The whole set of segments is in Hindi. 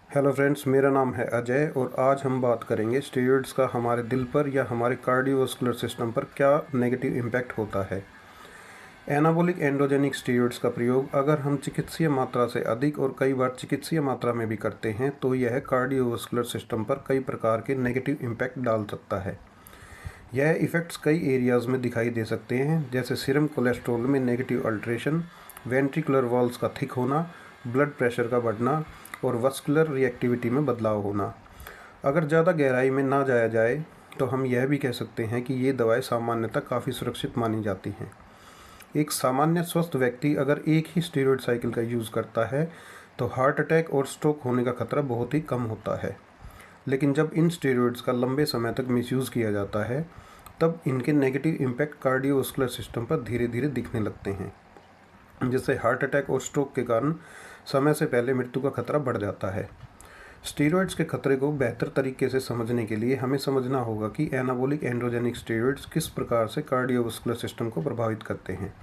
हेलो फ्रेंड्स, मेरा नाम है अजय और आज हम बात करेंगे स्टेरॉइड्स का हमारे दिल पर या हमारे कार्डियोवास्कुलर सिस्टम पर क्या नेगेटिव इम्पैक्ट होता है। एनाबॉलिक एंडोजेनिक स्टेरॉइड्स का प्रयोग अगर हम चिकित्सीय मात्रा से अधिक और कई बार चिकित्सीय मात्रा में भी करते हैं तो यह कार्डियोवास्कुलर सिस्टम पर कई प्रकार के नेगेटिव इम्पैक्ट डाल सकता है। यह इफ़ेक्ट्स कई एरियाज़ में दिखाई दे सकते हैं, जैसे सीरम कोलेस्ट्रॉल में नेगेटिव अल्ट्रेशन, वेंट्रिकुलर वॉल्स का थिक होना, ब्लड प्रेशर का बढ़ना और वस्कुलर रिएक्टिविटी में बदलाव होना। अगर ज़्यादा गहराई में ना जाया जाए तो हम यह भी कह सकते हैं कि ये दवाएं सामान्यतः काफ़ी सुरक्षित मानी जाती हैं। एक सामान्य स्वस्थ व्यक्ति अगर एक ही स्टेरॉइड साइकिल का यूज़ करता है तो हार्ट अटैक और स्ट्रोक होने का खतरा बहुत ही कम होता है। लेकिन जब इन स्टेरॉइड्स का लंबे समय तक मिसयूज़ किया जाता है तब इनके नेगेटिव इम्पैक्ट कार्डियोवास्कुलर सिस्टम पर धीरे धीरे दिखने लगते हैं, जिससे हार्ट अटैक और स्ट्रोक के कारण समय से पहले मृत्यु का खतरा बढ़ जाता है। स्टेरॉइड्स के खतरे को बेहतर तरीके से समझने के लिए हमें समझना होगा कि एनाबॉलिक एंड्रोजेनिक स्टेरॉइड्स किस प्रकार से कार्डियोवास्कुलर सिस्टम को प्रभावित करते हैं।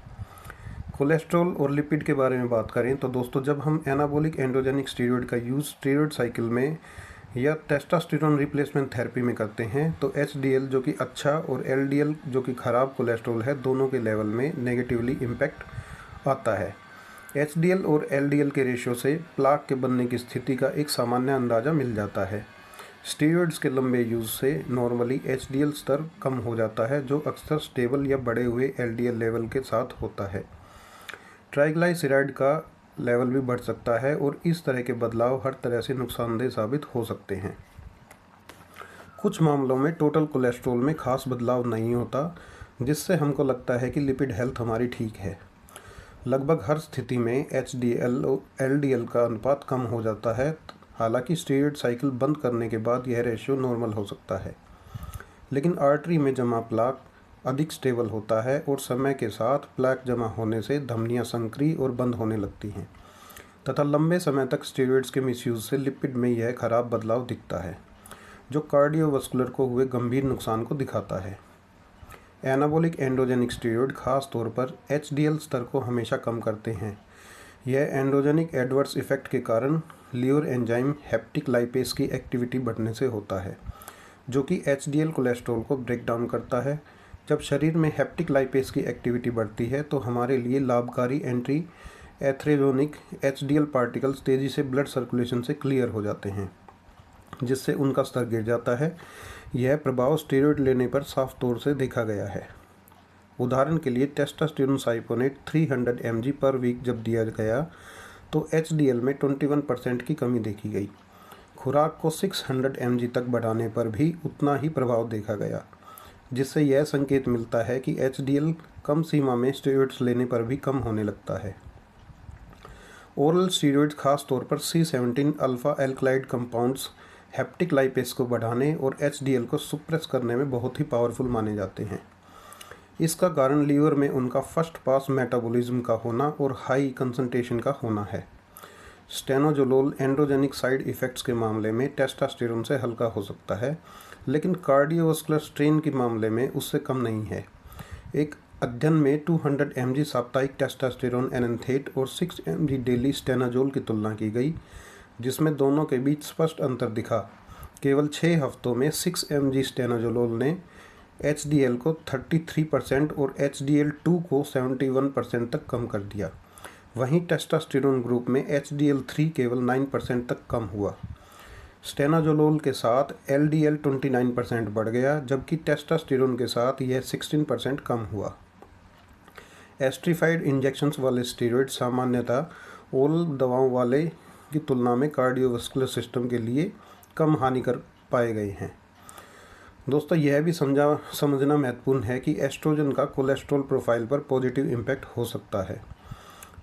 कोलेस्ट्रॉल और लिपिड के बारे में बात करें तो दोस्तों, जब हम एनाबॉलिक एंड्रोजेनिक स्टेरॉइड का यूज़ स्टेरॉइड साइकिल में या टेस्टोस्टेरोन रिप्लेसमेंट थेरेपी में करते हैं तो एचडीएल जो कि अच्छा और एलडीएल जो कि ख़राब कोलेस्ट्रॉल है, दोनों के लेवल में नेगेटिवली इम्पैक्ट आता है। एचडीएल और एलडीएल के रेशियो से प्लाक के बनने की स्थिति का एक सामान्य अंदाज़ा मिल जाता है। स्टेरॉइड्स के लंबे यूज़ से नॉर्मली एचडीएल स्तर कम हो जाता है, जो अक्सर स्टेबल या बढ़े हुए एलडीएल लेवल के साथ होता है। ट्राइग्लाइसराइड का लेवल भी बढ़ सकता है और इस तरह के बदलाव हर तरह से नुकसानदेह साबित हो सकते हैं। कुछ मामलों में टोटल कोलेस्ट्रॉल में खास बदलाव नहीं होता, जिससे हमको लगता है कि लिपिड हेल्थ हमारी ठीक है। लगभग हर स्थिति में एचडीएल और एलडीएल का अनुपात कम हो जाता है। हालांकि स्टेरॉइड साइकिल बंद करने के बाद यह रेशियो नॉर्मल हो सकता है, लेकिन आर्टरी में जमा प्लाक अधिक स्टेबल होता है और समय के साथ प्लाक जमा होने से धमनियां संकरी और बंद होने लगती हैं तथा लंबे समय तक स्टेरॉइड्स के मिसयूज से लिपिड में यह खराब बदलाव दिखता है, जो कार्डियोवास्कुलर को हुए गंभीर नुकसान को दिखाता है। एनाबॉलिक एंड्रोजेनिक स्टेरॉइड खास तौर पर एचडीएल स्तर को हमेशा कम करते हैं। यह एंड्रोजेनिक एडवर्स इफेक्ट के कारण लीवर एंजाइम हेप्टिक लाइपेस की एक्टिविटी बढ़ने से होता है, जो कि एचडीएल कोलेस्ट्रॉल को ब्रेक डाउन करता है। जब शरीर में हेप्टिक लाइपेस की एक्टिविटी बढ़ती है तो हमारे लिए लाभकारी एंटी एथेरोजेनिक एचडीएल पार्टिकल्स तेज़ी से ब्लड सर्कुलेशन से क्लियर हो जाते हैं, जिससे उनका स्तर गिर जाता है। यह प्रभाव स्टेरॉइड लेने पर साफ तौर से देखा गया है। उदाहरण के लिए टेस्टोस्टेरोन साइपोनेट 300 mg पर वीक जब दिया गया तो एचडीएल में 21% की कमी देखी गई। खुराक को 600 mg तक बढ़ाने पर भी उतना ही प्रभाव देखा गया, जिससे यह संकेत मिलता है कि एचडीएल कम सीमा में स्टेरॉइड्स लेने पर भी कम होने लगता है। ओरल स्टेरॉइड्स खास तौर पर C17 alpha alkaloid compounds hepatic lipase को बढ़ाने और एचडीएल को सुप्रेस करने में बहुत ही पावरफुल माने जाते हैं। इसका कारण लीवर में उनका फर्स्ट पास मेटाबॉलिज्म का होना और हाई कंसंट्रेशन का होना है। स्टेनोजोलोल एंड्रोजेनिक साइड इफ़ेक्ट्स के मामले में टेस्टोस्टेरोन से हल्का हो सकता है, लेकिन कार्डियोवास्कुलर स्ट्रेन के मामले में उससे कम नहीं है। एक अध्ययन में 200 mg साप्ताहिक टेस्टोस्टेरोन एनेंथेट और 6 mg डेली स्टेनाजोल की तुलना की गई, जिसमें दोनों के बीच स्पष्ट अंतर दिखा। केवल 6 हफ्तों में 6 mg स्टेनाजोलोल ने एचडीएल को 33% और एचडीएल2 को 71% तक कम कर दिया। वहीं टेस्टोस्टेरोन ग्रुप में एचडीएल3 केवल 9% तक कम हुआ। स्टेनाजोलोल के साथ एलडीएल 29% बढ़ गया, जबकि टेस्टोस्टेरोन के साथ यह 16% कम हुआ। एस्ट्रीफाइड इंजेक्शंस वाले स्टेरॉइड सामान्यतः ओरल दवाओं वाले की तुलना में कार्डियोवास्कुलर सिस्टम के लिए कम हानिकर पाए गए हैं। दोस्तों, यह भी समझना महत्वपूर्ण है कि एस्ट्रोजन का कोलेस्ट्रॉल प्रोफाइल पर पॉजिटिव इम्पैक्ट हो सकता है।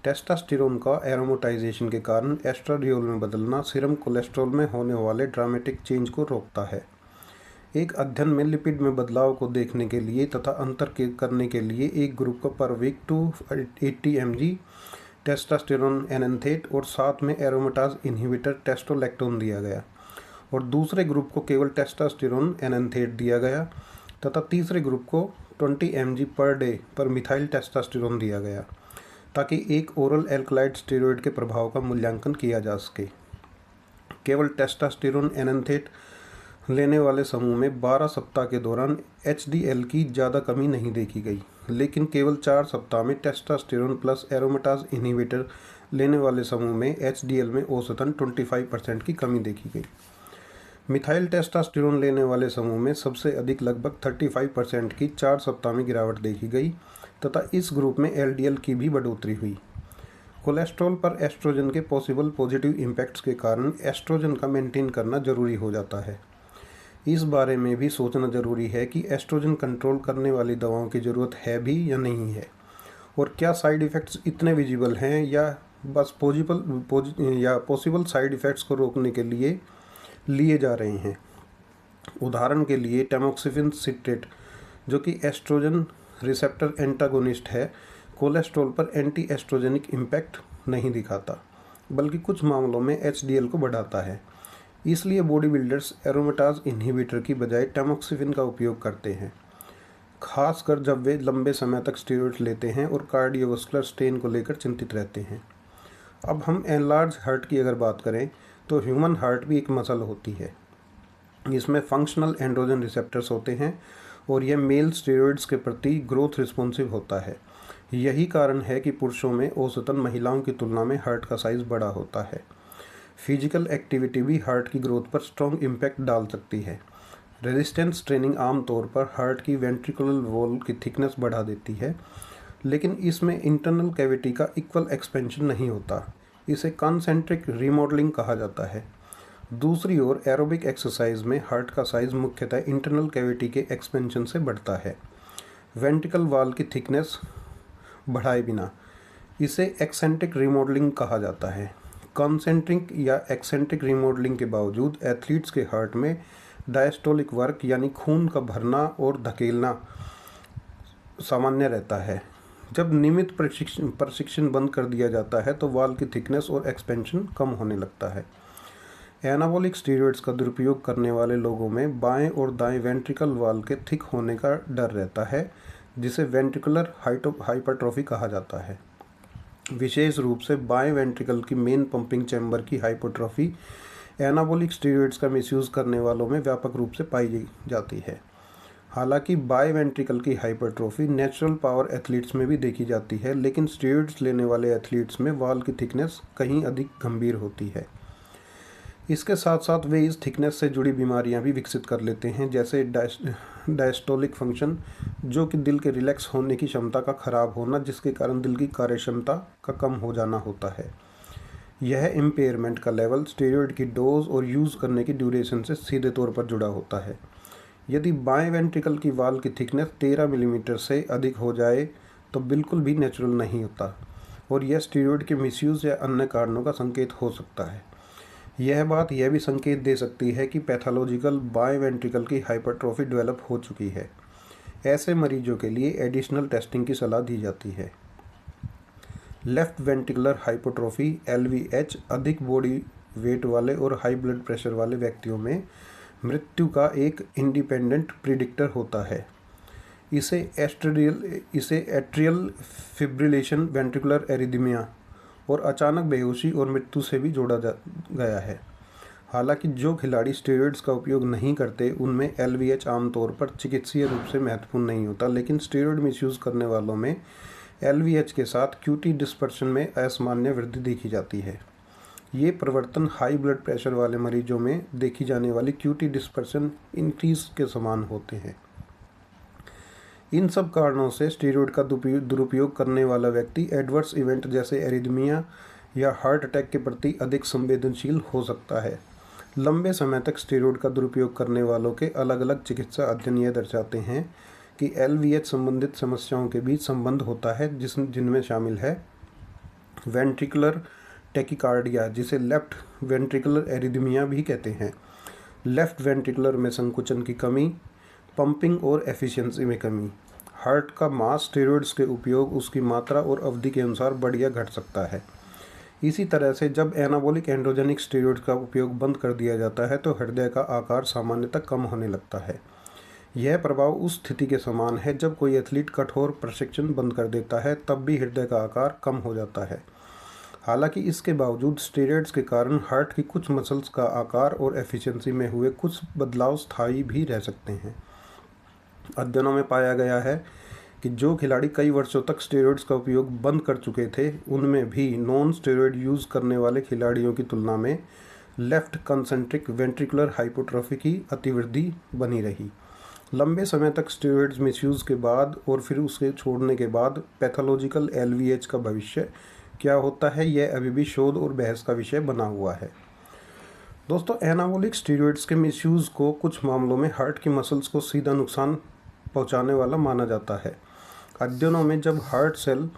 टेस्टोस्टेरोन का एरोमेटाइजेशन के कारण एस्ट्राडियोल में बदलना सीरम कोलेस्ट्रॉल में होने वाले ड्रामेटिक चेंज को रोकता है। एक अध्ययन में लिपिड में बदलाव को देखने के लिए तथा अंतर करने के लिए एक ग्रुप को पर वीक 280 mg टेस्टोस्टेरोन एनेंथेट और साथ में एरोमेटाज इन्हिबिटर टेस्टोलैक्टोन दिया गया और दूसरे ग्रुप को केवल टेस्टोस्टेरोन एनेंथेट दिया गया तथा तीसरे ग्रुप को 20 mg पर डे पर मिथाइल टेस्टोस्टेरोन दिया गया, ताकि एक ओरल एल्कलाइड स्टेरॉइड के प्रभाव का मूल्यांकन किया जा सके। केवल टेस्टोस्टेरोन एनान्थेट लेने वाले समूह में 12 सप्ताह के दौरान HDL की ज़्यादा कमी नहीं देखी गई, लेकिन केवल 4 सप्ताह में टेस्टोस्टेरोन प्लस एरोमेटाज इन्हिबिटर लेने वाले समूह में HDL में औसतन 25% की कमी देखी गई। मिथाइल टेस्टोस्टेरोन लेने वाले समूह में सबसे अधिक लगभग 35% की 4 सप्ताह में गिरावट देखी गई तथा इस ग्रुप में LDL की भी बढ़ोतरी हुई। कोलेस्ट्रॉल पर एस्ट्रोजन के पॉसिबल पॉजिटिव इम्पैक्ट्स के कारण एस्ट्रोजन का मेंटेन करना जरूरी हो जाता है। इस बारे में भी सोचना जरूरी है कि एस्ट्रोजन कंट्रोल करने वाली दवाओं की ज़रूरत है भी या नहीं है, और क्या साइड इफ़ेक्ट्स इतने विजिबल हैं या बस पॉसिबल साइड इफ़ेक्ट्स को रोकने के लिए लिए जा रहे हैं। उदाहरण के लिए टैमोक्सिफेन सिट्रेट, जो कि एस्ट्रोजन रिसेप्टर एंटागोनिस्ट है, कोलेस्ट्रॉल पर एंटी एस्ट्रोजेनिक इम्पैक्ट नहीं दिखाता, बल्कि कुछ मामलों में HDL को बढ़ाता है। इसलिए बॉडी बिल्डर्स एरोमेटाज इन्हिबिटर की बजाय टैमोक्सिफेन का उपयोग करते हैं, खासकर जब वे लंबे समय तक स्टेरॉइड्स लेते हैं और कार्डियोवास्कुलर स्ट्रेन को लेकर चिंतित रहते हैं। अब हम एनलार्ज हार्ट की अगर बात करें तो ह्यूमन हार्ट भी एक मसल होती है। इसमें फंक्शनल एंड्रोजन रिसेप्टर्स होते हैं और यह मेल स्टेरॉइड्स के प्रति ग्रोथ रिस्पॉन्सिव होता है। यही कारण है कि पुरुषों में औसतन महिलाओं की तुलना में हार्ट का साइज़ बड़ा होता है। फिजिकल एक्टिविटी भी हार्ट की ग्रोथ पर स्ट्रॉन्ग इम्पैक्ट डाल सकती है। रेजिस्टेंस ट्रेनिंग आमतौर पर हार्ट की वेंट्रिकुलर वॉल की थिकनेस बढ़ा देती है, लेकिन इसमें इंटरनल कैविटी का इक्वल एक्सपेंशन नहीं होता। इसे कॉन्सेंट्रिक रीमॉडलिंग कहा जाता है। दूसरी ओर एरोबिक एक्सरसाइज में हार्ट का साइज़ मुख्यतः इंटरनल कैविटी के एक्सपेंशन से बढ़ता है, वेंट्रिकल वॉल की थिकनेस बढ़ाए बिना। इसे एक्सेंट्रिक रीमॉडलिंग कहा जाता है। कॉन्सेंट्रिक या एक्सेंट्रिक रीमॉडलिंग के बावजूद एथलीट्स के हार्ट में डायस्टोलिक वर्क यानी खून का भरना और धकेलना सामान्य रहता है। जब नियमित प्रशिक्षण बंद कर दिया जाता है तो वॉल की थिकनेस और एक्सपेंशन कम होने लगता है। एनाबॉलिक स्टेरॉइड्स का दुरुपयोग करने वाले लोगों में बाएं और दाएं वेंट्रिकल वॉल के थिक होने का डर रहता है, जिसे वेंट्रिकुलर हाइपरट्रॉफी कहा जाता है। विशेष रूप से बाएं वेंट्रिकल की मेन पंपिंग चैम्बर की हाइपरट्रॉफी एनाबॉलिक स्टेरॉइड्स का मिसयूज़ करने वालों में व्यापक रूप से पाई जाती है। हालांकि बाएं वेंट्रिकल की हाइपरट्रॉफी नेचुरल पावर एथलीट्स में भी देखी जाती है, लेकिन स्टेरॉइड्स लेने वाले एथलीट्स में वॉल की थिकनेस कहीं अधिक गंभीर होती है। इसके साथ साथ वे इस थिकनेस से जुड़ी बीमारियां भी विकसित कर लेते हैं, जैसे डायस्टोलिक फंक्शन, जो कि दिल के रिलैक्स होने की क्षमता का खराब होना, जिसके कारण दिल की कार्यक्षमता का कम हो जाना होता है। यह इम्पेयरमेंट का लेवल स्टेरॉइड की डोज और यूज़ करने की ड्यूरेशन से सीधे तौर पर जुड़ा होता है। यदि बाएं वेंट्रिकल की वॉल की थिकनेस 13 मिलीमीटर से अधिक हो जाए तो बिल्कुल भी नेचुरल नहीं होता, और यह स्टेरॉइड के मिसयूज़ या अन्य कारणों का संकेत हो सकता है। यह बात यह भी संकेत दे सकती है कि पैथोलॉजिकल बाएं वेंट्रिकल की हाइपरट्रॉफी डेवलप हो चुकी है। ऐसे मरीजों के लिए एडिशनल टेस्टिंग की सलाह दी जाती है। लेफ्ट वेंट्रिकुलर हाइपरट्रॉफी LVH अधिक बॉडी वेट वाले और हाई ब्लड प्रेशर वाले व्यक्तियों में मृत्यु का एक इंडिपेंडेंट प्रिडिक्टर होता है। इसे एट्रियल फिब्रिलेशन, वेंट्रिकुलर एरिथमिया और अचानक बेहोशी और मृत्यु से भी जोड़ा गया है। हालांकि जो खिलाड़ी स्टेरॉइड्स का उपयोग नहीं करते उनमें LVH आमतौर पर चिकित्सीय रूप से महत्वपूर्ण नहीं होता, लेकिन स्टेरॉइड मिसयूज़ करने वालों में LVH के साथ QT डिस्पर्शन में असामान्य वृद्धि देखी जाती है। ये परिवर्तन हाई ब्लड प्रेशर वाले मरीजों में देखी जाने वाली QT डिस्पर्शन इंक्रीज के समान होते हैं। इन सब कारणों से स्टेरॉइड का दुरुपयोग करने वाला व्यक्ति एडवर्स इवेंट जैसे एरिथमिया या हार्ट अटैक के प्रति अधिक संवेदनशील हो सकता है। लंबे समय तक स्टेरॉइड का दुरुपयोग करने वालों के अलग अलग चिकित्सा अध्ययन यह दर्शाते हैं कि LVH संबंधित समस्याओं के बीच संबंध होता है, जिनमें शामिल है वेंट्रिकुलर टैकीकार्डिया, जिसे लेफ्ट वेंट्रिकुलर एरिथमिया भी कहते हैं, लेफ्ट वेंट्रिकुलर में संकुचन की कमी, पंपिंग और एफिशिएंसी में कमी। हार्ट का मास स्टेरॉइड्स के उपयोग उसकी मात्रा और अवधि के अनुसार बढ़ या घट सकता है। इसी तरह से जब एनाबॉलिक एंड्रोजेनिक स्टेरॉइड्स का उपयोग बंद कर दिया जाता है तो हृदय का आकार सामान्यतः कम होने लगता है। यह प्रभाव उस स्थिति के समान है जब कोई एथलीट कठोर प्रशिक्षण बंद कर देता है, तब भी हृदय का आकार कम हो जाता है। हालांकि इसके बावजूद स्टेरॉइड्स के कारण हार्ट की कुछ मसल्स का आकार और एफिशिएंसी में हुए कुछ बदलाव स्थायी भी रह सकते हैं। अध्ययनों में पाया गया है कि जो खिलाड़ी कई वर्षों तक स्टेरॉइड्स का उपयोग बंद कर चुके थे, उनमें भी नॉन स्टेरॉइड यूज़ करने वाले खिलाड़ियों की तुलना में लेफ्ट कंसेंट्रिक वेंट्रिकुलर हाइपोट्रोफी की अतिवृद्धि बनी रही। लंबे समय तक स्टेरॉइड्स मिसयूज़ के बाद और फिर उसे छोड़ने के बाद पैथोलॉजिकल एलवीएच का भविष्य क्या होता है, यह अभी भी शोध और बहस का विषय बना हुआ है। दोस्तों, एनाबॉलिक स्टेरॉइड्स के मिसयूज़ को कुछ मामलों में हार्ट की मसल्स को सीधा नुकसान पहुंचाने वाला माना जाता है। अध्ययनों में जब हार्ट सेल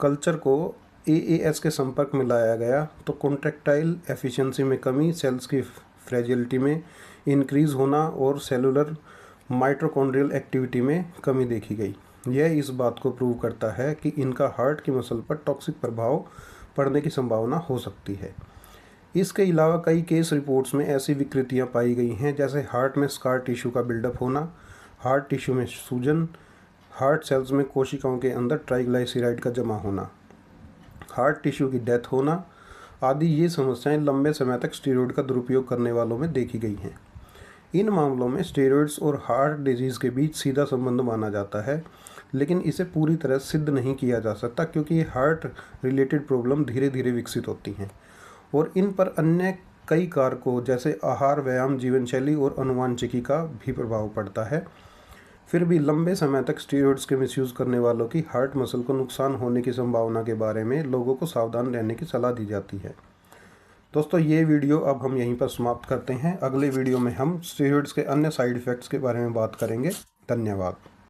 कल्चर को एएएस के संपर्क में लाया गया तो कॉन्ट्रैक्टाइल एफिशिएंसी में कमी, सेल्स की फ्रेजिलिटी में इंक्रीज़ होना और सेलुलर माइटोकॉन्ड्रियल एक्टिविटी में कमी देखी गई। यह इस बात को प्रूव करता है कि इनका हार्ट की मसल पर टॉक्सिक प्रभाव पड़ने की संभावना हो सकती है। इसके अलावा कई केस रिपोर्ट्स में ऐसी विकृतियां पाई गई हैं, जैसे हार्ट में स्कार टिश्यू का बिल्डअप होना, हार्ट टिश्यू में सूजन, हार्ट सेल्स में कोशिकाओं के अंदर ट्राइग्लाइसराइड का जमा होना, हार्ट टिश्यू की डेथ होना आदि। ये समस्याएं लंबे समय तक स्टेरॉइड का दुरुपयोग करने वालों में देखी गई हैं। इन मामलों में स्टेरॉइड्स और हार्ट डिजीज़ के बीच सीधा संबंध माना जाता है, लेकिन इसे पूरी तरह सिद्ध नहीं किया जा सकता क्योंकि ये हार्ट रिलेटेड प्रॉब्लम धीरे धीरे विकसित होती हैं और इन पर अन्य कई कारकों जैसे आहार, व्यायाम, जीवनशैली और अनुवांशिकी का भी प्रभाव पड़ता है। फिर भी लंबे समय तक स्टेरॉइड्स के मिसयूज़ करने वालों की हार्ट मसल को नुकसान होने की संभावना के बारे में लोगों को सावधान रहने की सलाह दी जाती है। दोस्तों, ये वीडियो अब हम यहीं पर समाप्त करते हैं। अगले वीडियो में हम स्टेरॉइड्स के अन्य साइड इफ़ेक्ट्स के बारे में बात करेंगे। धन्यवाद।